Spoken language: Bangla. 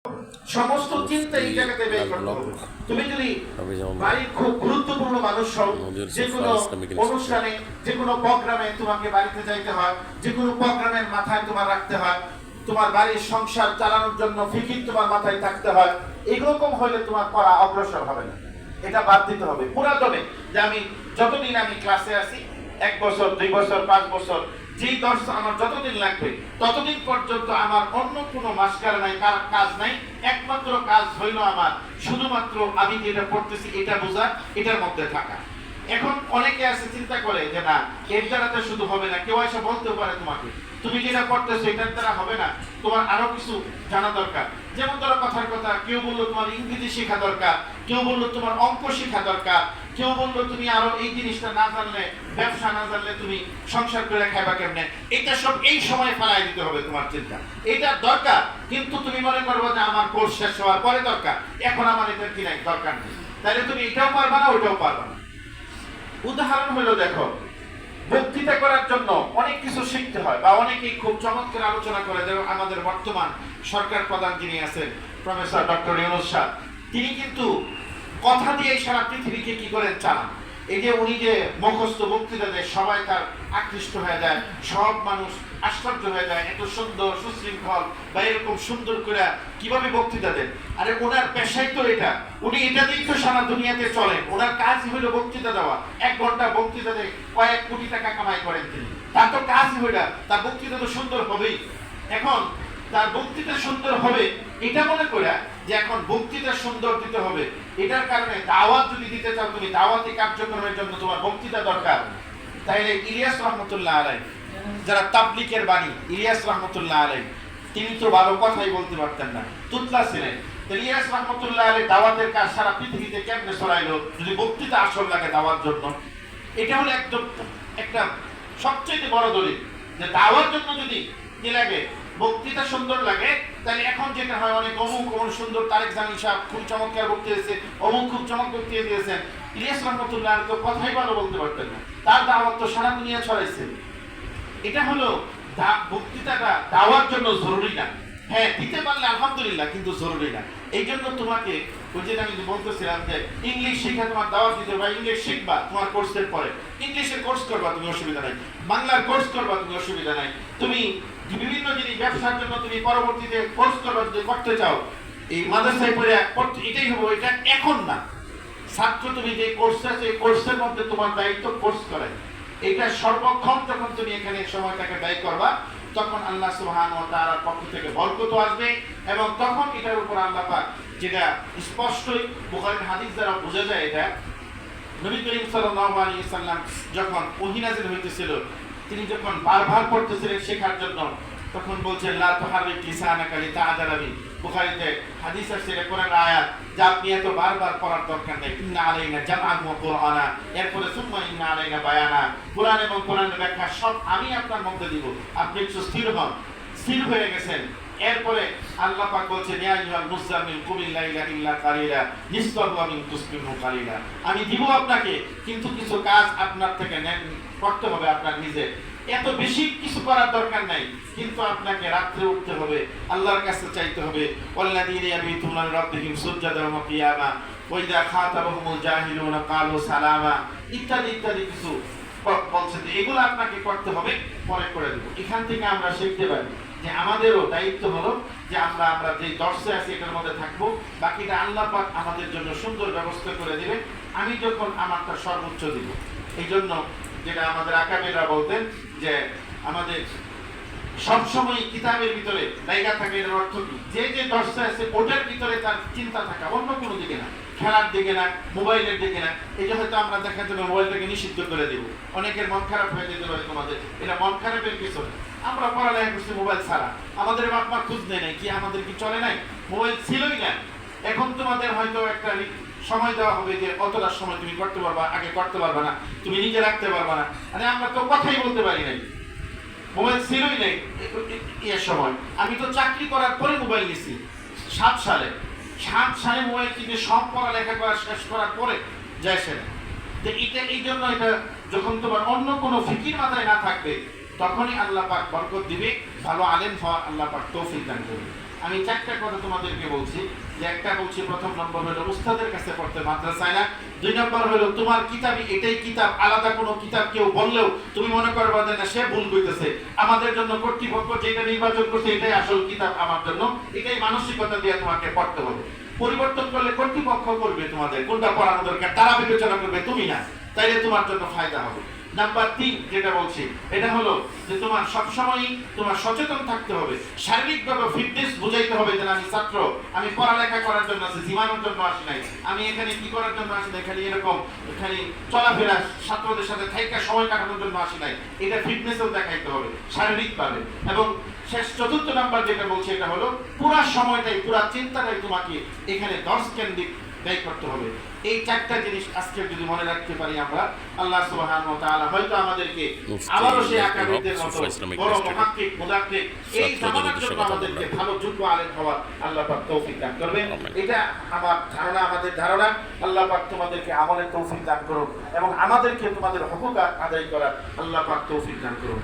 সমস্ত চিন্তা এই জায়গাতে বের করতে হবে। তুমি যদি বাড়ির খুব গুরুত্বপূর্ণ মানুষ হও, যে কোনো অনুষ্ঠানে, যে কোনো প্রোগ্রামে তোমাকে বাড়িতে যাইতে হয়, যে কোনো প্রোগ্রামের মাথায় তোমার রাখতে হয়, তোমার বাড়ির সংসার চালানোর জন্য ফিকির তোমার মাথায় থাকতে হয়, এরকম হলে তোমার পড়া অগ্রসর হবে না। এটা বাদ দিতে হবে পুরাতনে, যে আমি যতদিন আমি ক্লাসে আছি, 1 বছর 2 বছর 5 বছর, যেই দর্শ আমার যতদিন লাগবে ততদিন পর্যন্ত আমার অন্য কোনো মাস্টার নাই, কাজ নাই, একমাত্র কাজ হইল আমার শুধুমাত্র আমি যেটা পড়তেছি এটা বোঝা, এটার মধ্যে থাকা। এখন অনেকে আছে চিন্তা করে যে না, এর দ্বারাতে শুধু হবে না, কেউ এসে বলতেও পারে তোমাকে তুমি যেটা পড়তেছো এটার দ্বারা হবে না, তোমার আরো কিছু জানা দরকার। যেমন ধরো কথার কথা, কেউ বললো তোমার ইংরেজি শেখা দরকার, কেউ বললো তোমার অঙ্ক শেখা দরকার, কেউ বললো তুমি আরো এই জিনিসটা না জানলে, ব্যবসা না জানলে তুমি সংসার করে খাইবা কেমনে। এটা সব এই সময় ফেলাই দিতে হবে তোমার চিন্তা, এটা দরকার। কিন্তু তুমি মনে করবো যে আমার কোর্স শেষ হওয়ার পরে দরকার, এখন আমার এটা কি নাই, দরকার নেই, তাহলে তুমি এটাও পারবা না ওইটাও পারবা না। উদাহরণ হলো, দেখো বক্তৃতা করার জন্য অনেক কিছু শিখতে হয়, বা অনেকেই খুব চমৎকার আলোচনা করে। যেমন আমাদের বর্তমান সরকার প্রধান যিনি আছেন প্রফেসর ডক্টর ইউনূস স্যার, তিনি কিন্তু কথা দিয়ে সারা পৃথিবীকে কি করেন চালান। এই যে উনি যে মুখস্থ বক্তৃতা দেয়, সবাই তার আকৃষ্ট হয়ে যায়, সব মানুষ আশ্চর্য হয়ে যায়, এত সুন্দর সুশৃঙ্খল বা এরকম সুন্দর করে কিভাবে বক্তৃতা দেন। আরে ওনার পেশাই তো এটা, উনি এটা দিয়েই তো সারা দুনিয়াতে চলেন। ওনার কাজই হলো বক্তৃতা দেওয়া, 1 ঘন্টা বক্তৃতা দিয়ে কয়েক কোটি টাকা কামাই করেন তিনি। তার তো কাজই হইলা, তার বক্তৃতা তো সুন্দর হবেই। এখন তার বক্তৃতা সুন্দর হবে এটা মনে করে যে এখন বক্তৃতা সুন্দর দিতে হবে, এটার কারণে দাওয়াত যদি দিতে চাও, তুমি দাওয়াতি কার্যক্রমের জন্য তোমার বক্তৃতা দরকার। তাইলে ইলিয়াস রহমতুল্লাহ আলাইহি, যারা তাবলিগের বাণী, ইলিয়াস রহমতুল্লাহ আলাইহি, তিনি তো ভালো কথাই বলতে পারতেন না, তুতলা ছিলেন। ইলিয়াস রহমতুল্লাহ আলাইহি দাওয়াতের কাজ সারা পৃথিবীতে কেমনে ছড়াইলো, যদি বক্তৃতা আসল লাগে দাওয়ার জন্য। এটা হলো একদম একটা সবচেয়ে বড় দলিল, যে দাওয়ার জন্য যদি কি লাগে, বক্তৃতা সুন্দর লাগে, তাহলে এখন যেটা হয় অনেক অমুক সুন্দর তারেক জামিল সাহেব খুব চমৎকার বক্তৃতা দিয়েছে, অমুক খুব চমৎকার বক্তৃতা দিয়েছেন। ইলিয়াস রহমতুল্লাহ তো কথাই ভালো বলতে পারতেন না, তার দাওয়াত তো সারা দুনিয়া ছড়াইছে। এটা হলো বক্তৃতাটা দাওয়ার জন্য জরুরি না, হ্যাঁ দিতে পারলে আলহামদুলিল্লাহ, কিন্তু জরুরি না। এই জন্য তোমাকে ওই যে আমি বলতেছিলাম যে ইংলিশ শিখা তোমার দাওয়াত দিতে, বা ইংলিশ শিখবা তোমার কোর্সের পরে, ইংলিশের কোর্স করবা তুমি, অসুবিধা নাই, বাংলার কোর্স করবা তুমি, অসুবিধা নাই। তুমি বিভিন্ন জিনিস ব্যবসার জন্য তুমি পরবর্তীতে কোর্স করবা, যদি করতে চাও এই মাদ্রাসায় পড়ে এটাই হবো, এটা এখন না। ছাত্র তুমি যে কোর্স আছে এই কোর্সের মধ্যে তোমার দায়িত্ব কোর্স করে, এটা সর্বক্ষণ যখন তুমি এখানে সময়টাকে ব্যয় করবা, তখন আল্লাহ সুবহানাহু ওয়া তাআলার পক্ষ থেকে বরকত আসবে, এবং তখন এটার উপর আল্লাহ পাক, যেটা স্পষ্টই বুখারীর হাদিস দ্বারা বোঝা যায়, এটা নবী করিম সাল্লাল্লাহু আলাইহি ওয়াসাল্লাম যখন ওহী নাযিল হইতেছিল, তিনি যখন বারবার পড়তেছিলেন শেখার জন্য, তখন বলছেন লা তুহাররিক লিসানাকা লিতা'জালা বিহি। বুখারীতে হাদিস আছে, কোরআনের আয়াত, যা আপনি এত বারবার পড়ার দরকার নেই। ইন্না আলাইনা জামআহু ওয়া কুরআনা, এরপরে সুম্মা ইন্না আলাইনা বায়ানা, কুরআন এবং কোরআনের ব্যাখ্যা সব আমি আপনার মধ্যে দিব, আপনি একটু স্থির হন। স্থির হয়ে গেছেন, এরপরে আল্লাহ পাক বলছেন ইয়া আইয়ুহাল মুযাম্মিল কুমিল লাইলা ইল্লা কালিলা নিসফাহু আও ইনকুস মিনহু কালিলা। আমি দিব আপনাকে, কিন্তু কিছু কাজ আপনার থেকে করতে হবে, আপনার নিজে, এত বেশি কিছু করার দরকার নাই, কিন্তু আপনাকে রাত্রে উঠতে হবে, আল্লাহর কাছে চাইতে হবে। ওয়াল্লাযীনা ইয়াবিতুনা লিরাব্বিহিম সুজদান ওয়া কিয়ামা ওয়া ইযা খাতাবাহুমুল জাহিলুনা ক্বালু সালামা, ইত্যাদি ইত্যাদি কিছু বলছে, যে এগুলো আপনাকে করতে হবে, পরে করে দেব। এখান থেকে আমরা শিখতে পারি যে আমাদেরও দায়িত্ব হলো যে আমরা যে দর্শে আছি এটার মধ্যে থাকবো, বাকিটা আল্লাহ পাক আমাদের জন্য সুন্দর ব্যবস্থা করে দিবেন। আমি যখন আমারটা সর্বোচ্চ দিব। এই জন্য যেটা আমাদের আকাবেররা বলতেন, যে আমাদের সবসময় কিতাবের ভিতরে জায়গা থাকে, এর অর্থ কি, যে দর্শে আছে ওটার ভিতরে তার চিন্তা থাকা, অন্য কোনো দিকে না, খেলার দিকে না, মোবাইলের দিকে না। এই যে হয়তো আমরা দেখা যাবে মোবাইলটাকে নিষিদ্ধ করে দেব, অনেকের মন খারাপ হয়ে যেতে পারে তোমাদের, এটা মন খারাপের কিছু না। আমরা পড়ালেখা করছি মোবাইল ছাড়া, আমাদের বাপ মা খোঁজ নেয় নাই কি, আমাদের কি চলে নাই, মোবাইল ছিলই না। এখন তোমাদের হয়তো একটা সময় দেওয়া হবে যে অতটা সময় তুমি করতে পারবা, আগে করতে পারবা না, তুমি নিজে রাখতে পারবা না। আরে আমরা তো কথাই বলতে পারি নাই, মোবাইল ছিলই নাই এর সময়। আমি তো চাকরি করার পরে মোবাইল নিছি 7 সালে, 7 সালে মোবাইল কিনে সব পড়ালেখা করা শেষ করার পরে যায় সেটা। তো এটা এই জন্য, এটা যখন তোমার অন্য কোনো ফিকির মাথায় না থাকবে, তখনই আল্লাহ পাক বরকত দিবে, ভালো আলেম হওয়ার আল্লাহ পাক তৌফিক দান করবে। আমি চারটা কথা তোমাদেরকে বলছি, যে একটা বলছি প্রথম নম্বর হলো উস্তাদের কাছে পড়তে মাদ্রাসায় না, 2 নম্বর হলো তোমার কিতাবই এটাই কিতাব, আলাদা কোনো কিতাব কেউ বললেও তুমি মনে করবা যে না সে ভুল কইতেছে, আমাদের জন্য কর্তৃপক্ষ যেটা নির্বাচন করছে এটাই আসল কিতাব আমার জন্য, এটাই মানসিকতা দিয়ে তোমাকে পড়তে হবে। পরিবর্তন করলে কর্তৃপক্ষ করবে, তোমাদের কোনটা পড়ানো দরকার তারা বিবেচনা করবে, তুমি না, তাইলে তোমার জন্য ফায়দা হবে। নাম্বার 3 যেটা বলছি এটা হলো যে তোমার সবসময় তোমার সচেতন থাকতে হবে, শারীরিকভাবে ফিটনেস বুঝাইতে হবে যে আমি ছাত্র, আমি পড়ালেখা করার জন্য আসি, জীবনের জন্য আসি নাই, আমি এখানে কি করার জন্য আসি নাই, খালি এরকম খালি চলাফেরা ছাত্রদের সাথে থাইকা সময় কাটানোর জন্য আসি নাই, এটা ফিটনেসও দেখাইতে হবে শারীরিকভাবে। এবং শেষ 4th নাম্বার যেটা বলছি এটা হলো পুরা সময়টাই পুরা চিন্তাটাই তোমাকে এখানে দর্শ কেন্দ্রিক ব্যয় করতে হবে। এই 4টা জিনিস আজকে যদি মনে রাখতে পারি আমরা, আল্লাহ সুবহানাহু ওয়া তাআলা হয়তো আমাদেরকে আবারও সেই আকাবিরদের মতো বড় মুহাক্কিক মুদাক্কিক এই জামানার জন্য আমাদেরকে ভালো যোগ্য আলেম হওয়ার আল্লাহ পাক তৌফিক দান করবেন। এটা আমার ধারণা, আমাদের ধারণা। আল্লাহ পাক তোমাদেরকে আমলের তৌফিক দান করুন এবং আমাদেরকে তোমাদের হকুক আদায় করার আল্লাহ পাক তৌফিক দান করুন।